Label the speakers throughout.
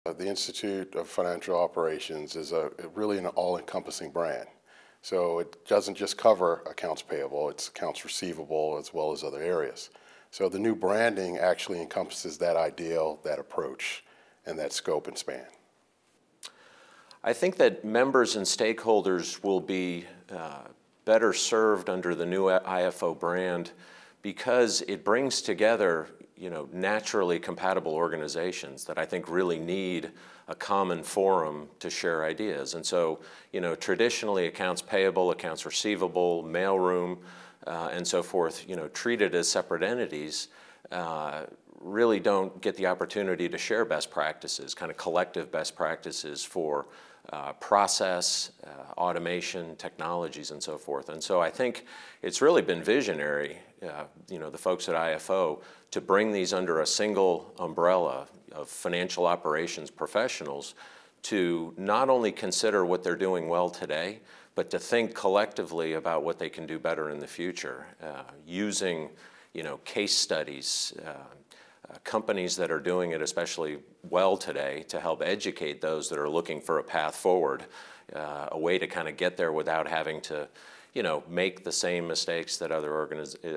Speaker 1: The Institute of Financial Operations is really an all-encompassing brand. So it doesn't just cover accounts payable, it's accounts receivable as well as other areas. So the new branding actually encompasses that ideal, that approach, and that scope and span.
Speaker 2: I think that members and stakeholders will be better served under the new IFO brand because it brings together naturally compatible organizations that I think really need a common forum to share ideas. And so, traditionally accounts payable, accounts receivable, mailroom, and so forth, treated as separate entities, really don't get the opportunity to share best practices, kind of collective best practices for process, automation, technologies, and so forth. And so I think it's really been visionary, the folks at IFO, to bring these under a single umbrella of financial operations professionals to not only consider what they're doing well today, but to think collectively about what they can do better in the future, using case studies, companies that are doing it especially well today to help educate those that are looking for a path forward, a way to kind of get there without having to make the same mistakes that other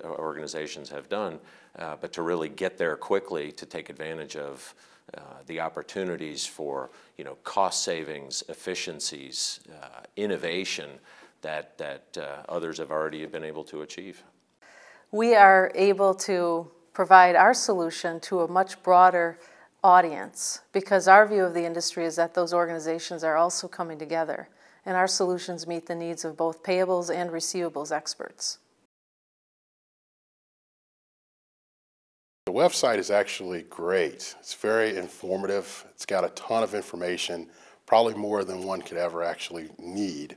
Speaker 2: organizations have done, but to really get there quickly to take advantage of the opportunities for cost savings, efficiencies, innovation that others have already been able to achieve.
Speaker 3: We are able to provide our solution to a much broader audience because our view of the industry is that those organizations are also coming together, and our solutions meet the needs of both payables and receivables experts.
Speaker 1: The website is actually great. It's very informative. It's got a ton of information, probably more than one could ever actually need.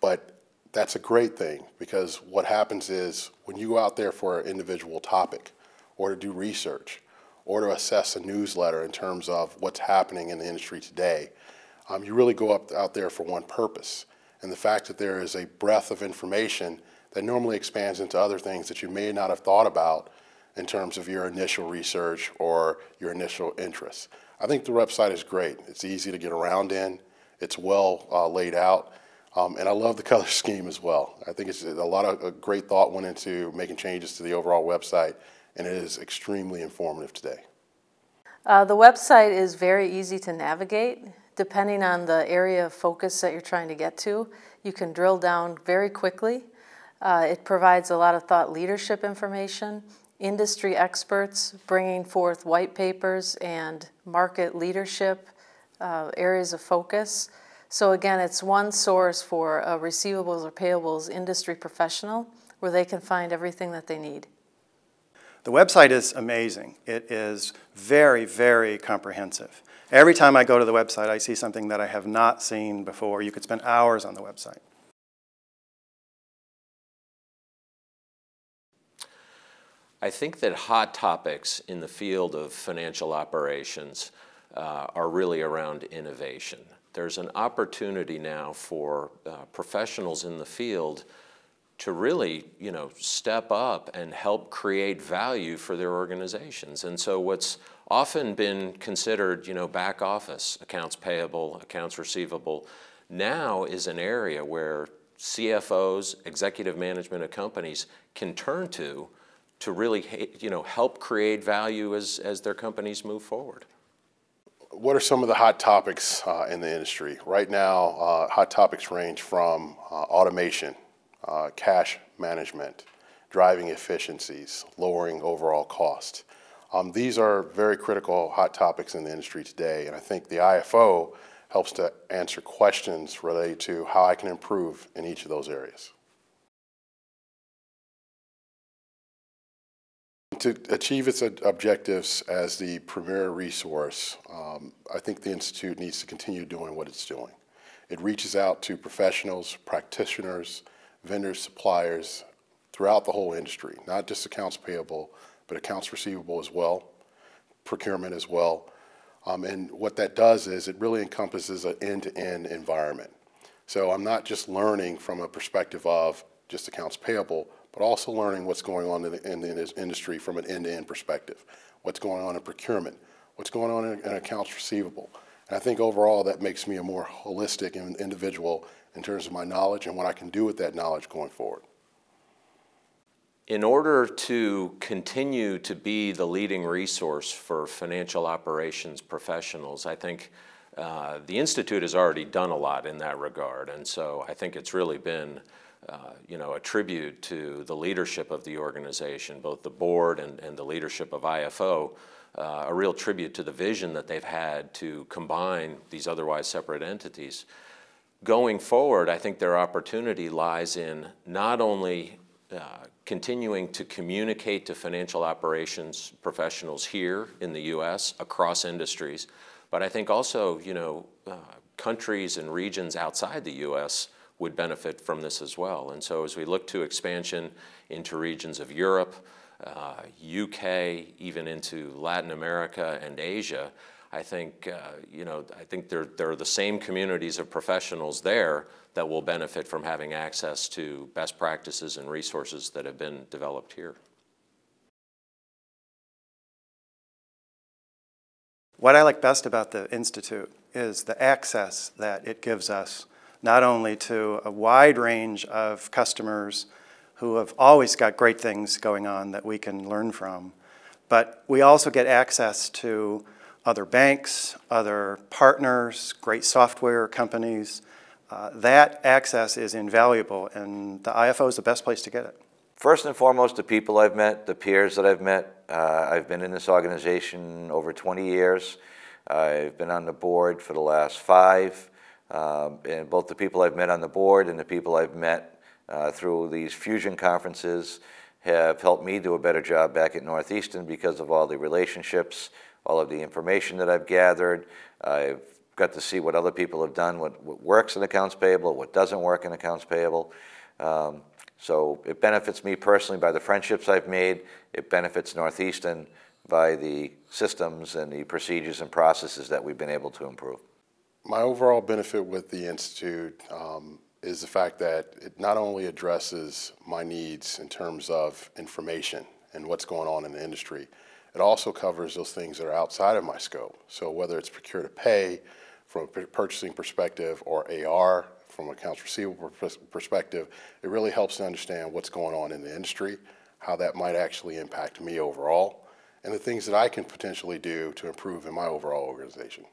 Speaker 1: But that's a great thing because what happens is when you go out there for an individual topic or to do research or to assess a newsletter in terms of what's happening in the industry today, you really go out there for one purpose. And the fact that there is a breadth of information that normally expands into other things that you may not have thought about in terms of your initial research or your initial interest. I think the website is great. It's easy to get around in. It's well laid out. And I love the color scheme as well. I think it's a lot of great thought went into making changes to the overall website, and it is extremely informative today.
Speaker 3: The website is very easy to navigate. Depending on the area of focus that you're trying to get to, you can drill down very quickly. It provides a lot of thought leadership information, industry experts bringing forth white papers and market leadership areas of focus. So again, it's one source for a receivables or payables industry professional where they can find everything that they need.
Speaker 4: The website is amazing. It is very, very comprehensive. Every time I go to the website, I see something that I have not seen before. You could spend hours on the website.
Speaker 2: I think that hot topics in the field of financial operations are really around innovation. There's an opportunity now for professionals in the field to really, step up and help create value for their organizations. And so what's often been considered, back office, accounts payable, accounts receivable, now is an area where CFOs, executive management of companies can turn to really, help create value as their companies move forward.
Speaker 1: What are some of the hot topics in the industry? Right now, hot topics range from automation, cash management, driving efficiencies, lowering overall cost. These are very critical hot topics in the industry today, and I think the IFO helps to answer questions related to how I can improve in each of those areas. To achieve its objectives as the premier resource, I think the Institute needs to continue doing what it's doing. It reaches out to professionals, practitioners, vendors, suppliers throughout the whole industry, not just accounts payable, but accounts receivable as well, procurement as well. And what that does is it really encompasses an end-to-end environment. So I'm not just learning from a perspective of just accounts payable, but also learning what's going on in the industry from an end-to-end perspective. What's going on in procurement, what's going on in accounts receivable, And I think overall that makes me a more holistic individual in terms of my knowledge and what I can do with that knowledge going forward.
Speaker 2: In order to continue to be the leading resource for financial operations professionals, I think the Institute has already done a lot in that regard, and so I think it's really been a tribute to the leadership of the organization, both the board and the leadership of IFO, a real tribute to the vision that they've had to combine these otherwise separate entities. Going forward, I think their opportunity lies in not only continuing to communicate to financial operations professionals here in the U.S. across industries, but I think also, countries and regions outside the U.S. would benefit from this as well. And so as we look to expansion into regions of Europe, UK, even into Latin America and Asia, I think, there are the same communities of professionals there that will benefit from having access to best practices and resources that have been developed here.
Speaker 4: What I like best about the Institute is the access that it gives us, not only to a wide range of customers who have always got great things going on that we can learn from, but we also get access to other banks, other partners, great software companies. That access is invaluable, and the IFO is the best place to get it.
Speaker 5: First and foremost, the people I've met, the peers that I've met. I've been in this organization over 20 years. I've been on the board for the last 5. And both the people I've met on the board and the people I've met through these fusion conferences have helped me do a better job back at Northeastern because of all the relationships, all of the information that I've gathered. I've got to see what other people have done, what works in accounts payable, what doesn't work in accounts payable. So it benefits me personally by the friendships I've made. It benefits Northeastern by the systems and the procedures and processes that we've been able to improve.
Speaker 1: My overall benefit with the Institute is the fact that it not only addresses my needs in terms of information and what's going on in the industry, it also covers those things that are outside of my scope. So whether it's procure to pay from a purchasing perspective or AR from an accounts receivable perspective, it really helps to understand what's going on in the industry, how that might actually impact me overall, and the things that I can potentially do to improve in my overall organization.